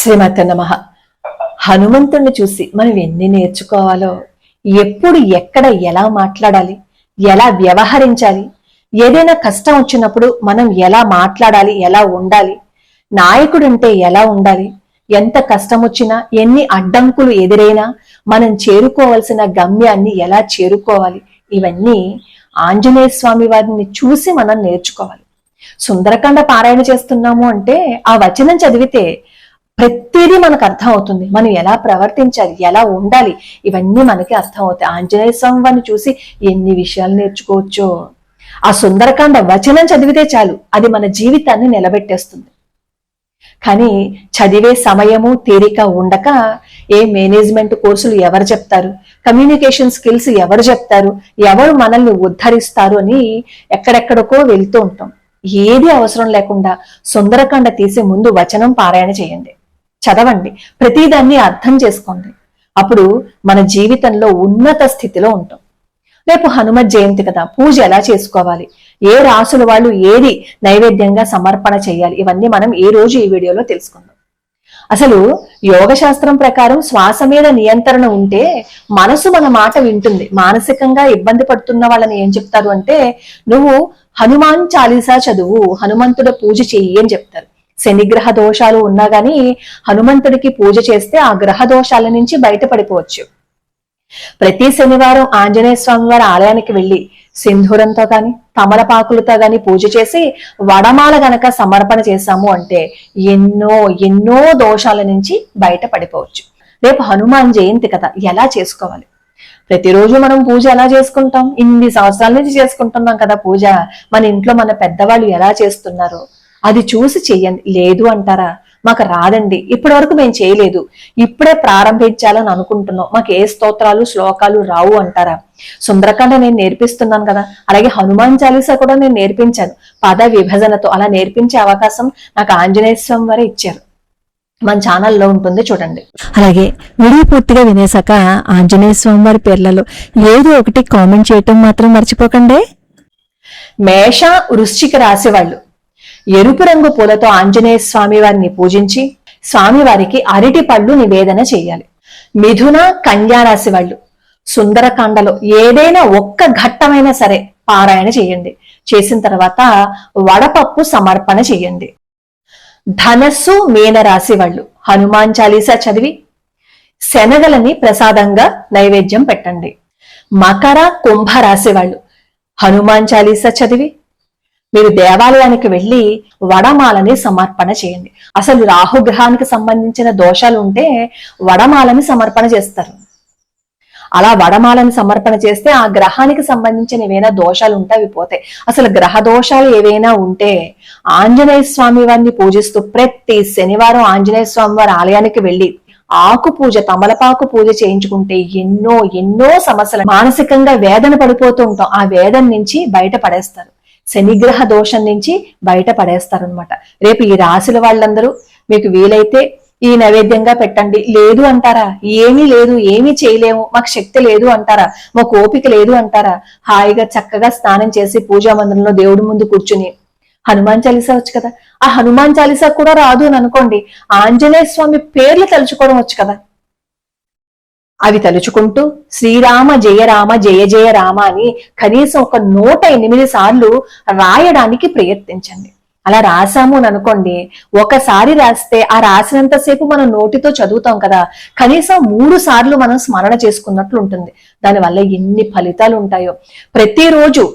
శ్రీమతి నమః. హనుమంతుణ్ణి చూసి మనం ఎన్ని నేర్చుకోవాలో, ఎప్పుడు ఎక్కడ ఎలా మాట్లాడాలి, ఎలా వ్యవహరించాలి, ఏదైనా కష్టం వచ్చినప్పుడు మనం ఎలా మాట్లాడాలి, ఎలా ఉండాలి, నాయకుడంటే ఎలా ఉండాలి, ఎంత కష్టం వచ్చినా ఎన్ని అడ్డంకులు ఎదురైనా మనం చేరుకోవాల్సిన గమ్యాన్ని ఎలా చేరుకోవాలి, ఇవన్నీ ఆంజనేయ స్వామి వారిని చూసి మనం నేర్చుకోవాలి. సుందరకాండ పారాయణ చేస్తున్నాము అంటే ఆ వచనం చదివితే ప్రతిదీ మనకు అర్థం అవుతుంది. మనం ఎలా ప్రవర్తించాలి, ఎలా ఉండాలి, ఇవన్నీ మనకి అర్థం అవుతాయి. ఆంజనేయ స్వామి వారిని చూసి ఎన్ని విషయాలు నేర్చుకోవచ్చో. ఆ సుందరకాండ వచనం చదివితే చాలు, అది మన జీవితాన్ని నిలబెట్టేస్తుంది. కానీ చదివే సమయము తీరిక ఉండక ఏ మేనేజ్మెంట్ కోర్సులు ఎవరు చెప్తారు, కమ్యూనికేషన్ స్కిల్స్ ఎవరు చెప్తారు, ఎవరు మనల్ని ఉద్ధరిస్తారు అని ఎక్కడెక్కడికో వెళ్తూ ఉంటాం. ఏది అవసరం లేకుండా సుందరకాండ తీసే ముందు వచనం పారాయణ చేయండి, చదవండి, ప్రతిదాన్ని అర్థం చేసుకోండి. అప్పుడు మన జీవితంలో ఉన్నత స్థితిలో ఉంటాం. రేపు హనుమత్ జయంతి కదా, పూజ ఎలా చేసుకోవాలి, ఏ రాసుల వాళ్ళు ఏది నైవేద్యంగా సమర్పణ చేయాలి, ఇవన్నీ మనం ఈ రోజు ఈ వీడియోలో తెలుసుకుందాం. అసలు యోగ శాస్త్రం ప్రకారం శ్వాస మీద నియంత్రణ ఉంటే మనసు మన మాట వింటుంది. మానసికంగా ఇబ్బంది పడుతున్న వాళ్ళని ఏం చెప్తారు అంటే, నువ్వు హనుమాన్ చాలీసా చదువు, హనుమంతుడి పూజ చెయ్యి అని చెప్తారు. శనిగ్రహ దోషాలు ఉన్నా గానీ హనుమంతుడికి పూజ చేస్తే ఆ గ్రహ దోషాల నుంచి బయటపడిపోవచ్చు. ప్రతి శనివారం ఆంజనేయ స్వామి వారి ఆలయానికి వెళ్లి సింధూరంతో గాని తమలపాకులతో గాని పూజ చేసి వడమాల గనక సమర్పణ చేశాము అంటే ఎన్నో ఎన్నో దోషాల నుంచి బయటపడిపోవచ్చు. రేపు హనుమాన్ జయంతి కదా, ఎలా చేసుకోవాలి? ప్రతిరోజు మనం పూజ ఎలా చేసుకుంటాం? ఇన్ని సంవత్సరాల నుంచి చేసుకుంటున్నాం కదా పూజ. మన ఇంట్లో మన పెద్దవాళ్ళు ఎలా చేస్తున్నారు అది చూసి చెయ్యండి. లేదు అంటారా, మాకు రాదండి, ఇప్పటి వరకు మేము చేయలేదు, ఇప్పుడే ప్రారంభించాలని అనుకుంటున్నాం, మాకు ఏ స్తోత్రాలు శ్లోకాలు రావు అంటారా? సుందరకాండ నేను నేర్పిస్తున్నాను కదా, అలాగే హనుమాన్ చాలీసా కూడా నేను నేర్పించాను పద విభజనతో. అలా నేర్పించే అవకాశం నాకు ఆంజనేయ స్వామి వారే ఇచ్చారు. మన ఛానల్లో ఉంటుంది, చూడండి. అలాగే వీడియో పూర్తిగా వినేశాక ఆంజనేయ స్వామి వారి పేర్లలో ఏదో ఒకటి కామెంట్ చేయటం మాత్రం మర్చిపోకండి. మేష వృశ్చిక రాశి వాళ్ళు ఎరుపు రంగు పూలతో ఆంజనేయ స్వామి వారిని పూజించి స్వామివారికి అరటి పళ్ళు నివేదన చేయాలి. మిథున కన్యా రాశి వాళ్ళు సుందరకాండలో ఏదైనా ఒక్క ఘట్టమైనా సరే పారాయణ చేయండి. చేసిన తర్వాత వడపప్పు సమర్పణ చేయండి. ధనస్సు మీన రాశి వాళ్ళు హనుమాన్ చాలీసా చదివి శనగలని ప్రసాదంగా నైవేద్యం పెట్టండి. మకర కుంభ రాశి వాళ్ళు హనుమాన్ చాలీసా చదివి మీరు దేవాలయానికి వెళ్లి వడమాలని సమర్పణ చేయండి. అసలు రాహుగ్రహానికి సంబంధించిన దోషాలు ఉంటే వడమాలని సమర్పణ చేస్తారు. అలా వడమాలని సమర్పణ చేస్తే ఆ గ్రహానికి సంబంధించిన ఏవైనా దోషాలు ఉంటే అవి పోతాయి. అసలు గ్రహ దోషాలు ఏవైనా ఉంటే ఆంజనేయ స్వామి వారిని పూజిస్తూ ప్రతి శనివారం ఆంజనేయ స్వామి వారి ఆలయానికి వెళ్లి ఆకు పూజ, తమలపాకు పూజ చేయించుకుంటే ఎన్నో ఎన్నో సమస్యలు, మానసికంగా వేదన పడిపోతూ ఉంటాం, ఆ వేదన నుంచి బయటపడేస్తారు. శనిగ్రహ దోషం నుంచి బయటపడేస్తారనమాట. రేపు ఈ రాశుల వాళ్ళందరూ మీకు వీలైతే ఈ నైవేద్యంగా పెట్టండి. లేదు అంటారా, ఏమీ లేదు, ఏమీ చేయలేము, మాకు శక్తి లేదు అంటారా, మాకు ఓపిక లేదు అంటారా, హాయిగా చక్కగా స్నానం చేసి పూజా మందిరంలో దేవుడి ముందు కూర్చుని హనుమాన్ చాలీసా వచ్చు కదా, ఆ హనుమాన్ చాలీసా కూడా రాదు అని అనుకోండి, ఆంజనేయ స్వామి పేర్లు తలుచుకోవడం వచ్చు కదా, అవి తలుచుకుంటూ శ్రీరామ జయ రామ జయ జయ రామ అని కనీసం ఒక 108 సార్లు రాయడానికి ప్రయత్నించండి. అలా రాసాము అని అనుకోండి, ఒకసారి రాస్తే ఆ రాసినంతసేపు మనం నోటితో చదువుతాం కదా, కనీసం 3 సార్లు మనం స్మరణ చేసుకున్నట్లు ఉంటుంది. దానివల్ల ఎన్ని ఫలితాలు ఉంటాయో. ప్రతిరోజు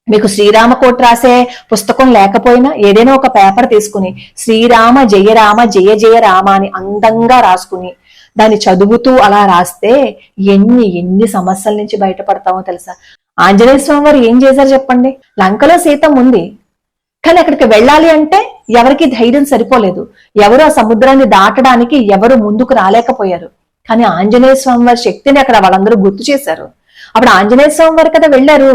మీకు శ్రీరామ కోట్ రాసే పుస్తకం లేకపోయినా ఏదైనా ఒక పేపర్ తీసుకుని శ్రీరామ జయ జయ రామ అని అందంగా రాసుకుని దాన్ని చదువుతూ అలా రాస్తే ఎన్ని ఎన్ని సమస్యల నుంచి బయటపడతామో తెలుసా. ఆంజనేయ స్వామి వారు ఏం చేశారు చెప్పండి? లంకలో సీతమ్మ ఉంది, కానీ అక్కడికి వెళ్ళాలి అంటే ఎవరికి ధైర్యం సరిపోలేదు, ఎవరు ఆ సముద్రాన్ని దాటడానికి ఎవరు ముందుకు రాలేకపోయారు. కానీ ఆంజనేయ స్వామి వారి శక్తిని అక్కడ వాళ్ళందరూ గుర్తు చేశారు. అప్పుడు ఆంజనేయ స్వామి వారు కదా వెళ్ళారు.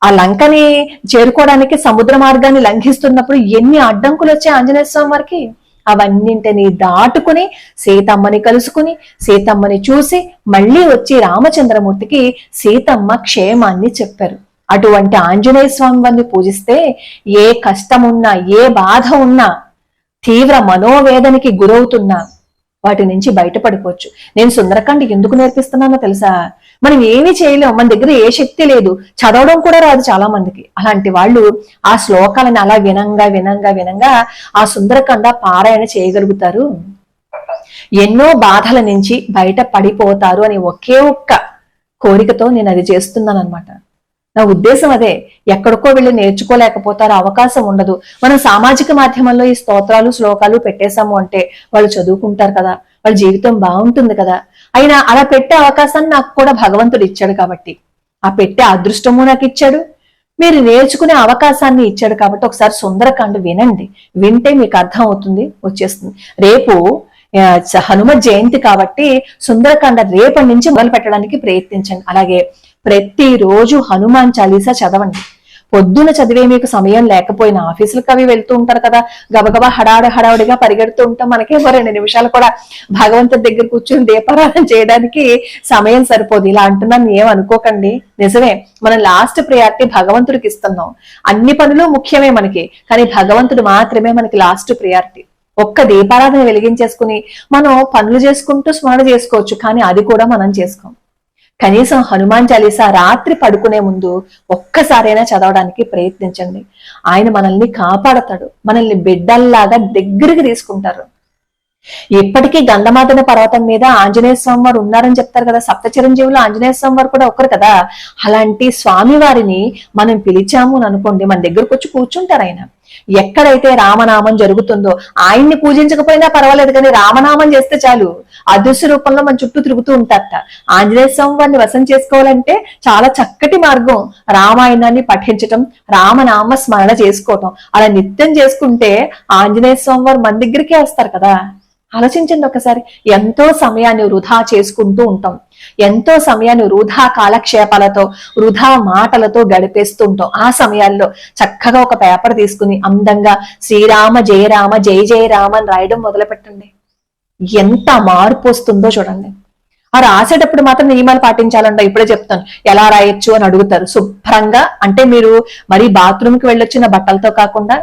ఆ లంకని చేరుకోవడానికి సముద్ర మార్గాన్ని లంఘిస్తున్నప్పుడు ఎన్ని అడ్డంకులు వచ్చాయి ఆంజనేయ స్వామి వారికి. అవన్నింటినీ దాటుకుని సీతమ్మని కలుసుకుని సీతమ్మని చూసి మళ్ళీ వచ్చి రామచంద్రమూర్తికి సీతమ్మ క్షేమాన్ని చెప్పారు. అటువంటి ఆంజనేయ స్వామి వారిని పూజిస్తే ఏ కష్టం ఉన్నా, ఏ బాధ ఉన్నా తీవ్ర మనోవేదనకి గురవుతున్నా వాటి నుంచి బయటపడిపోవచ్చు. నేను సుందరకాండ ఎందుకు నేర్పిస్తున్నానో తెలుసా? మనం ఏమీ చేయలేం, మన దగ్గర ఏ శక్తి లేదు, చదవడం కూడా రాదు చాలా మందికి. అలాంటి వాళ్ళు ఆ శ్లోకాలను అలా వినంగా వినంగా వినంగా ఆ సుందరకాండ పారాయణ చేయగలుగుతారు. ఎన్నో బాధల నుంచి బయట పడిపోతారు అని ఒకే ఒక్క కోరికతో నేను అది చేస్తున్నాను అనమాట. నా ఉద్దేశం అదే. ఎక్కడికో వెళ్ళి నేర్చుకోలేకపోతారు, అవకాశం ఉండదు. మనం సామాజిక మాధ్యమంలో ఈ స్తోత్రాలు శ్లోకాలు పెట్టేశాము అంటే వాళ్ళు చదువుకుంటారు కదా, వాళ్ళ జీవితం బాగుంటుంది కదా. అయినా అలా పెట్టే అవకాశాన్ని నాకు కూడా భగవంతుడు ఇచ్చాడు కాబట్టి, ఆ పెట్టే అదృష్టము నాకు ఇచ్చాడు, మీరు నేర్చుకునే అవకాశాన్ని ఇచ్చాడు కాబట్టి ఒకసారి సుందరకాండ వినండి. వింటే మీకు అర్థం అవుతుంది, వచ్చేస్తుంది. రేపు హనుమత్ జయంతి కాబట్టి సుందరకాండ రేపటి నుంచి మొదలు పెట్టడానికి ప్రయత్నించండి. అలాగే ప్రతిరోజు హనుమాన్ చాలీసా చదవండి. పొద్దున చదివే మీకు సమయం లేకపోయినా, ఆఫీసులకు అవి వెళ్తూ ఉంటారు కదా, గబగబా హడావుడిగా పరిగెడుతూ ఉంటాం. మనకి 2 నిమిషాలు కూడా భగవంతుడి దగ్గర కూర్చొని దీపారాధన చేయడానికి సమయం సరిపోదు. ఇలా అంటున్నాను ఏమనుకోకండి, నిజమే. మనం లాస్ట్ ప్రయారిటీ భగవంతుడికి ఇస్తున్నాం. అన్ని పనులు ముఖ్యమే మనకి, కానీ భగవంతుడు మాత్రమే మనకి లాస్ట్ ప్రయారిటీ. ఒక్క దీపారాధన వెలిగించేసుకుని మనం పనులు చేసుకుంటూ స్మరణ చేసుకోవచ్చు, కానీ అది కూడా మనం చేసుకోం. కనీసం హనుమాన్ చాలీసా రాత్రి పడుకునే ముందు ఒక్కసారైనా చదవడానికి ప్రయత్నించండి. ఆయన మనల్ని కాపాడతాడు, మనల్ని బిడ్డల్లాగా దగ్గరికి తీసుకుంటారు. ఇప్పటికీ గంధమాదన పర్వతం మీద ఆంజనేయ స్వామి వారు ఉన్నారని చెప్తారు కదా, సప్త చిరంజీవులు ఆంజనేయ స్వామి వారు కూడా ఒకరు కదా. అలాంటి స్వామి వారిని మనం పిలిచాము అని అనుకోండి, మన దగ్గరకు వచ్చి కూర్చుంటారు ఆయన. ఎక్కడైతే రామనామం జరుగుతుందో, ఆయన్ని పూజించకపోయినా పర్వాలేదు, కానీ రామనామం చేస్తే చాలు, అదృశ్య రూపంలో మన చుట్టూ తిరుగుతూ ఉంటారట. ఆంజనేయ స్వామి వారిని వశం చేసుకోవాలంటే చాలా చక్కటి మార్గం రామాయణాన్ని పఠించటం, రామనామ స్మరణ చేసుకోవటం. అలా నిత్యం చేసుకుంటే ఆంజనేయ స్వామి వారు మన దగ్గరికే వస్తారు కదా. ఆలోచించండి ఒకసారి. ఎంతో సమయాన్ని వృధా చేసుకుంటూ ఉంటాం, ఎంతో సమయాన్ని వృధా కాలక్షేపాలతో వృధా మాటలతో గడిపేస్తూ ఉంటాం. ఆ సమయాల్లో చక్కగా ఒక పేపర్ తీసుకుని అందంగా శ్రీరామ జయ రామ జయ జయ రామ అని రాయడం మొదలు పెట్టండి. ఎంత మార్పు వస్తుందో చూడండి. ఆ రాసేటప్పుడు మాత్రం నియమాలు పాటించాలంట. ఇప్పుడే చెప్తాను ఎలా రాయొచ్చు అని అడుగుతారు. శుభ్రంగా, అంటే మీరు మరి బాత్రూమ్కి వెళ్ళొచ్చిన బట్టలతో కాకుండా,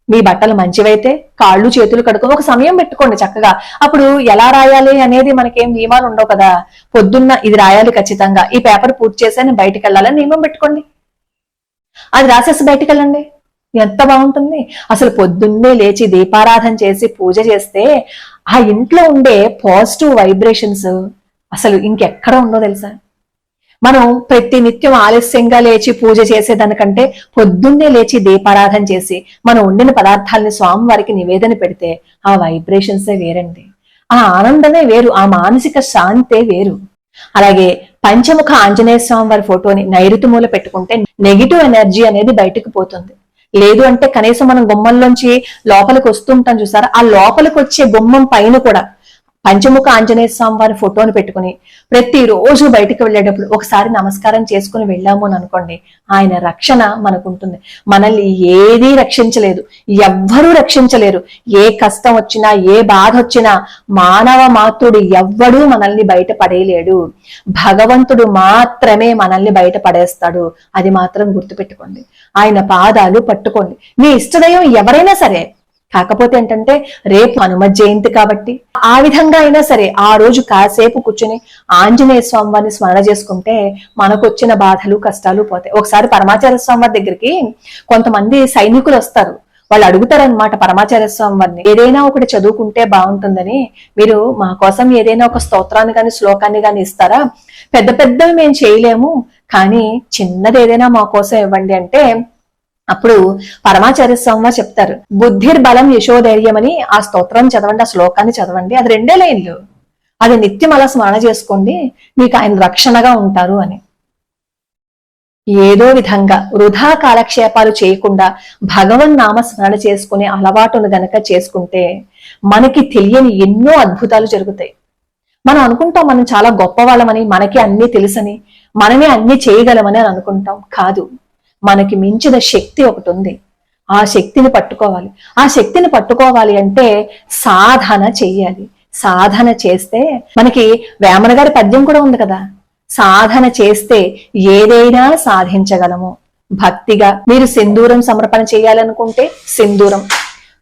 మీ బట్టలు మంచివైతే కాళ్ళు చేతులు కడుక్కొని ఒక సమయం పెట్టుకోండి చక్కగా. అప్పుడు ఎలా రాయాలి అనేది మనకేం నియమాలు ఉండవు కదా. పొద్దున్న ఇది రాయాలి ఖచ్చితంగా, ఈ పేపర్ పూర్తి చేసే నేను బయటికి వెళ్ళాలని నియమం పెట్టుకోండి. అది రాసేసి బయటికి వెళ్ళండి, ఎంత బాగుంటుంది. అసలు పొద్దున్నే లేచి దీపారాధన చేసి పూజ చేస్తే ఆ ఇంట్లో ఉండే పాజిటివ్ వైబ్రేషన్స్ అసలు ఇంకెక్కడ ఉందో తెలుసా. మనం ప్రతి నిత్యం ఆలస్యంగా లేచి పూజ చేసేదానికంటే పొద్దున్నే లేచి దీపారాధన చేసి మనం వండిన పదార్థాలని స్వామివారికి నివేదన పెడితే ఆ వైబ్రేషన్సే వేరండి, ఆ ఆనందమే వేరు, ఆ మానసిక శాంతే వేరు. అలాగే పంచముఖ ఆంజనేయ స్వామి వారి ఫోటోని నైరుతి మూల పెట్టుకుంటే నెగిటివ్ ఎనర్జీ అనేది బయటకు పోతుంది. లేదు అంటే కనీసం మనం గుమ్మంలోంచి లోపలికి వస్తుంటాం చూసారా, ఆ లోపలికి వచ్చే గుమ్మం పైన కూడా పంచముఖ ఆంజనేయ స్వామి వారి ఫోటోని పెట్టుకుని ప్రతిరోజు బయటకు వెళ్ళేటప్పుడు ఒకసారి నమస్కారం చేసుకుని వెళ్ళాము అని అనుకోండి, ఆయన రక్షణ మనకుంటుంది. మనల్ని ఏదీ రక్షించలేదు, ఎవ్వరూ రక్షించలేరు. ఏ కష్టం వచ్చినా, ఏ బాధ వచ్చినా మానవ మాతృడు ఎవ్వడూ మనల్ని బయట పడేయలేడు. భగవంతుడు మాత్రమే మనల్ని బయట పడేస్తాడు. అది మాత్రం గుర్తుపెట్టుకోండి. ఆయన పాదాలు పట్టుకోండి. మీ ఇష్టదైవం ఎవరైనా సరే. కాకపోతే ఏంటంటే రేపు హనుమత్ జయంతి కాబట్టి ఆ విధంగా అయినా సరే ఆ రోజు కాసేపు కూర్చుని ఆంజనేయ స్వామి వారిని స్మరణ చేసుకుంటే మనకు వచ్చిన బాధలు కష్టాలు పోతాయి. ఒకసారి పరమాచార్య స్వామి వారి దగ్గరికి కొంతమంది సైనికులు వస్తారు. వాళ్ళు అడుగుతారనమాట పరమాచార్య స్వామి వారిని, ఏదైనా ఒకటి చదువుకుంటే బాగుంటుందని, మీరు మా కోసం ఏదైనా ఒక స్తోత్రాన్ని కానీ శ్లోకాన్ని కానీ ఇస్తారా? పెద్ద పెద్దవి మేము చేయలేము, కానీ చిన్నది ఏదైనా మా కోసం ఇవ్వండి అంటే అప్పుడు పరమాచార్య స్వామి వారు చెప్తారు, బుద్ధిర్బలం యశోధైర్యం అని ఆ స్తోత్రాన్ని చదవండి, ఆ శ్లోకాన్ని చదవండి. అది 2 లైన్లు, అది నిత్యం అలా స్మరణ చేసుకోండి, మీకు ఆయన రక్షణగా ఉంటారు అని. ఏదో విధంగా వృధా కాలక్షేపాలు చేయకుండా భగవన్ నామ స్మరణ చేసుకునే అలవాటును గనక చేసుకుంటే మనకి తెలియని ఎన్నో అద్భుతాలు జరుగుతాయి. మనం అనుకుంటాం మనం చాలా గొప్పవాళ్ళమని, మనకి అన్ని తెలుసని, మనమే అన్ని చేయగలమని అని అనుకుంటాం. కాదు, మనకి మించిన శక్తి ఒకటి ఉంది. ఆ శక్తిని పట్టుకోవాలి. ఆ శక్తిని పట్టుకోవాలి అంటే సాధన చెయ్యాలి. సాధన చేస్తే మనకి వేమన గారి పద్యం కూడా ఉంది కదా, సాధన చేస్తే ఏదైనా సాధించగలము. భక్తిగా మీరు సింధూరం సమర్పణ చేయాలనుకుంటే సింధూరం,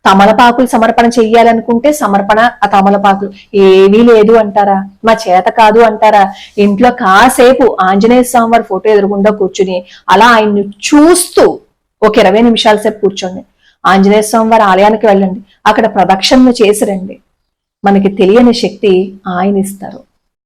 తమలపాకులు సమర్పణ చెయ్యాలనుకుంటే సమర్పణ ఆ తమలపాకులు ఏమీ లేదు అంటారా, మా చేత కాదు అంటారా? ఇంట్లో కాసేపు ఆంజనేయ స్వామి వారి ఫోటో ఎదురుగుండా కూర్చుని అలా ఆయన్ని చూస్తూ ఒక 20 నిమిషాల సేపు కూర్చోండి. ఆంజనేయ స్వామి వారి ఆలయానికి వెళ్ళండి, అక్కడ ప్రదక్షిణలు చేసి రండి. మనకి తెలియని శక్తి ఆయన ఇస్తారు.